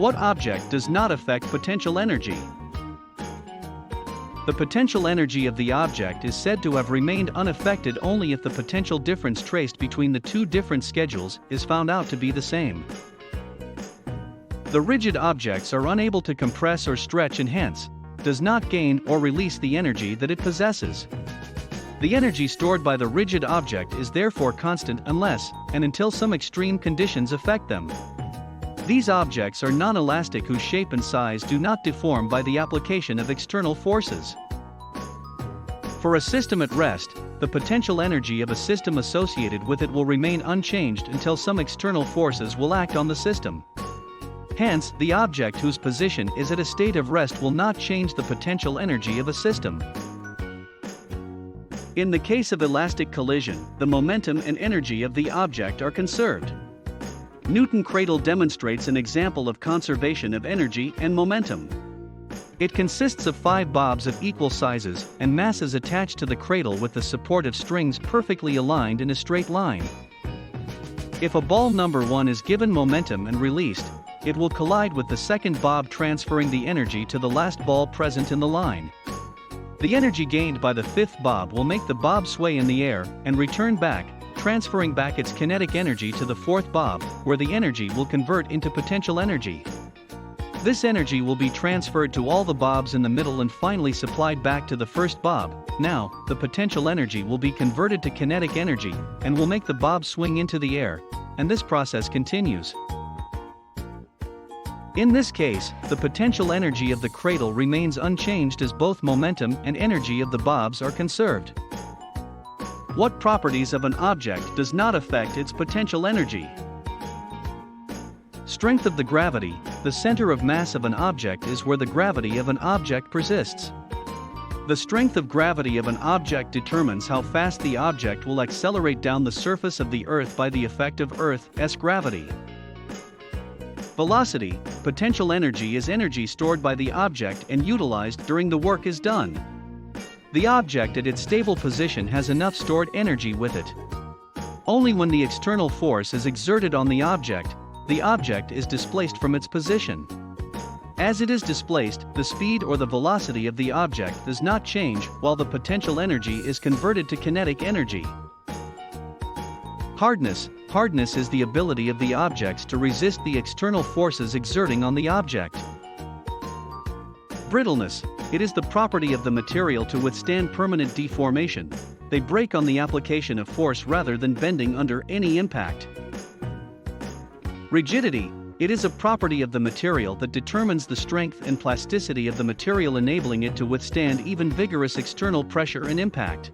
What object does not affect potential energy? The potential energy of the object is said to have remained unaffected only if the potential difference traced between the two different schedules is found out to be the same. The rigid objects are unable to compress or stretch and hence, does not gain or release the energy that it possesses. The energy stored by the rigid object is therefore constant unless and until some extreme conditions affect them. These objects are non-elastic whose shape and size do not deform by the application of external forces. For a system at rest, the potential energy of a system associated with it will remain unchanged until some external forces will act on the system. Hence, the object whose position is at a state of rest will not change the potential energy of a system. In the case of elastic collision, the momentum and energy of the object are conserved. Newton cradle demonstrates an example of conservation of energy and momentum. It consists of 5 bobs of equal sizes and masses attached to the cradle with the support of strings perfectly aligned in a straight line. If a ball number 1 is given momentum and released, it will collide with the second bob, transferring the energy to the last ball present in the line. The energy gained by the 5th bob will make the bob sway in the air and return back, transferring back its kinetic energy to the 4th bob, where the energy will convert into potential energy. This energy will be transferred to all the bobs in the middle and finally supplied back to the first bob. Now, the potential energy will be converted to kinetic energy and will make the bob swing into the air, and this process continues. In this case, the potential energy of the cradle remains unchanged as both momentum and energy of the bobs are conserved. What properties of an object does not affect its potential energy? Strength of the gravity. The center of mass of an object is where the gravity of an object persists. The strength of gravity of an object determines how fast the object will accelerate down the surface of the Earth by the effect of Earth's gravity. Velocity. Potential energy is energy stored by the object and utilized during the work is done. The object at its stable position has enough stored energy with it. Only when the external force is exerted on the object is displaced from its position. As it is displaced, the speed or the velocity of the object does not change while the potential energy is converted to kinetic energy. Hardness. Hardness is the ability of the objects to resist the external forces exerting on the object. Brittleness. It is the property of the material to withstand permanent deformation. They break on the application of force rather than bending under any impact. Rigidity. It is a property of the material that determines the strength and plasticity of the material, enabling it to withstand even vigorous external pressure and impact.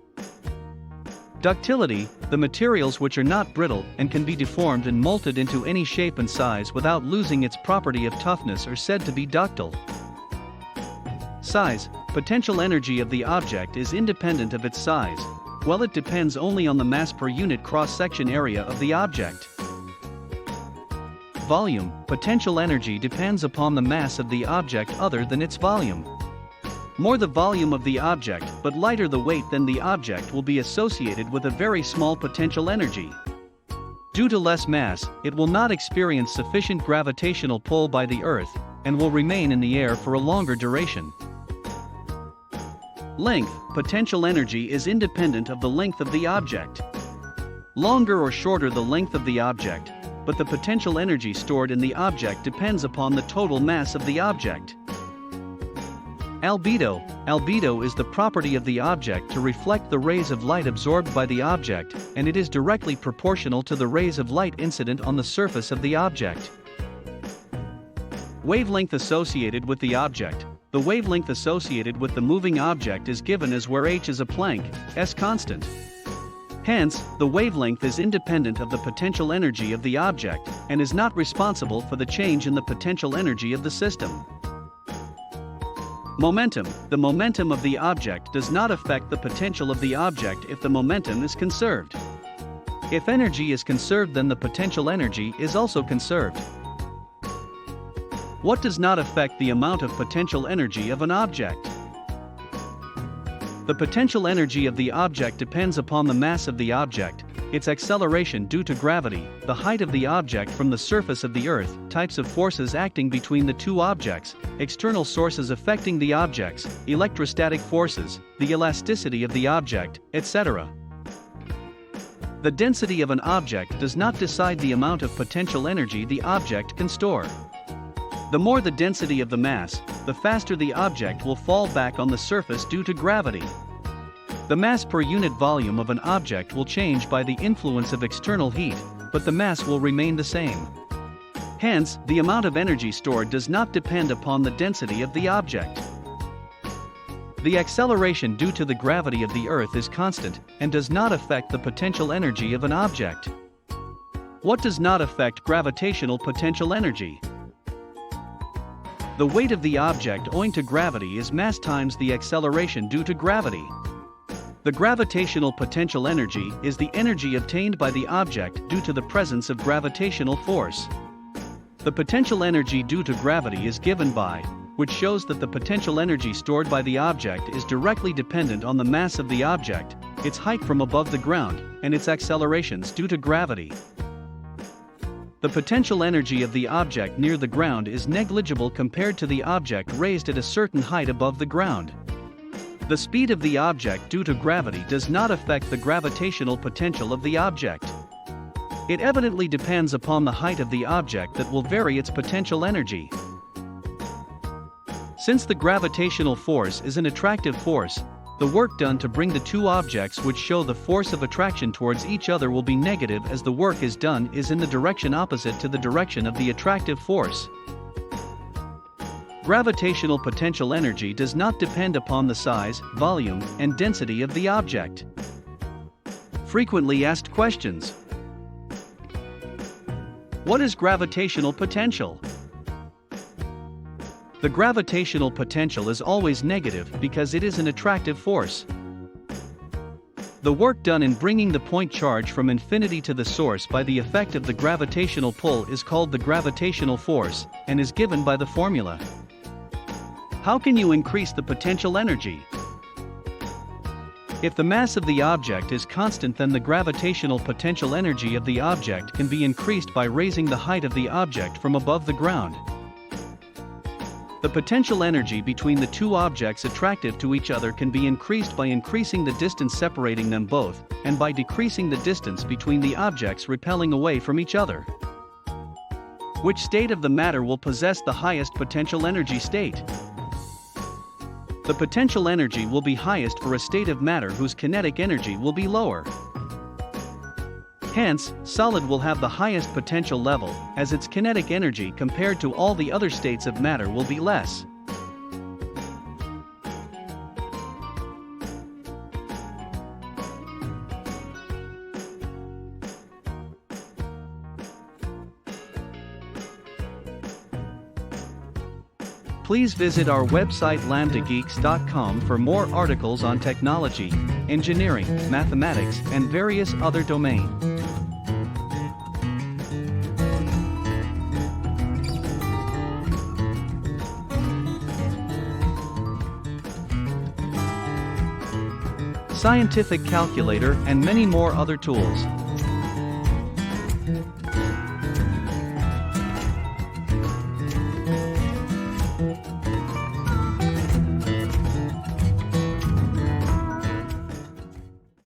Ductility. The materials which are not brittle and can be deformed and molded into any shape and size without losing its property of toughness are said to be ductile. Size. Potential energy of the object is independent of its size, while it depends only on the mass per unit cross-section area of the object. Volume. Potential energy depends upon the mass of the object other than its volume. More the volume of the object, but lighter the weight than the object will be associated with a very small potential energy. Due to less mass, it will not experience sufficient gravitational pull by the Earth, and will remain in the air for a longer duration. Length. Potential energy is independent of the length of the object. Longer or shorter the length of the object, but the potential energy stored in the object depends upon the total mass of the object. Albedo. Albedo is the property of the object to reflect the rays of light absorbed by the object, and it is directly proportional to the rays of light incident on the surface of the object. Wavelength associated with the object. The wavelength associated with the moving object is given as where h is a Planck, s constant. Hence, the wavelength is independent of the potential energy of the object, and is not responsible for the change in the potential energy of the system. Momentum. The momentum of the object does not affect the potential of the object if the momentum is conserved. If energy is conserved, then the potential energy is also conserved. What does not affect the amount of potential energy of an object? The potential energy of the object depends upon the mass of the object, its acceleration due to gravity, the height of the object from the surface of the Earth, types of forces acting between the two objects, external sources affecting the objects, electrostatic forces, the elasticity of the object, etc. The density of an object does not decide the amount of potential energy the object can store. The more the density of the mass, the faster the object will fall back on the surface due to gravity. The mass per unit volume of an object will change by the influence of external heat, but the mass will remain the same. Hence, the amount of energy stored does not depend upon the density of the object. The acceleration due to the gravity of the Earth is constant and does not affect the potential energy of an object. What does not affect gravitational potential energy? The weight of the object owing to gravity is mass times the acceleration due to gravity. The gravitational potential energy is the energy obtained by the object due to the presence of gravitational force. The potential energy due to gravity is given by, which shows that the potential energy stored by the object is directly dependent on the mass of the object, its height from above the ground, and its accelerations due to gravity. The potential energy of the object near the ground is negligible compared to the object raised at a certain height above the ground. The speed of the object due to gravity does not affect the gravitational potential of the object. It evidently depends upon the height of the object that will vary its potential energy. Since the gravitational force is an attractive force, the work done to bring the two objects which show the force of attraction towards each other will be negative, as the work is done is in the direction opposite to the direction of the attractive force. Gravitational potential energy does not depend upon the size, volume, and density of the object. Frequently asked questions. What is gravitational potential? The gravitational potential is always negative because it is an attractive force. The work done in bringing the point charge from infinity to the source by the effect of the gravitational pull is called the gravitational force, and is given by the formula. How can you increase the potential energy? If the mass of the object is constant, then the gravitational potential energy of the object can be increased by raising the height of the object from above the ground. The potential energy between the two objects attractive to each other can be increased by increasing the distance separating them both, and by decreasing the distance between the objects repelling away from each other. Which state of the matter will possess the highest potential energy state? The potential energy will be highest for a state of matter whose kinetic energy will be lower. Hence, solid will have the highest potential level, as its kinetic energy compared to all the other states of matter will be less. Please visit our website lambdageeks.com for more articles on technology, engineering, mathematics, and various other domains. Scientific calculator and many more other tools.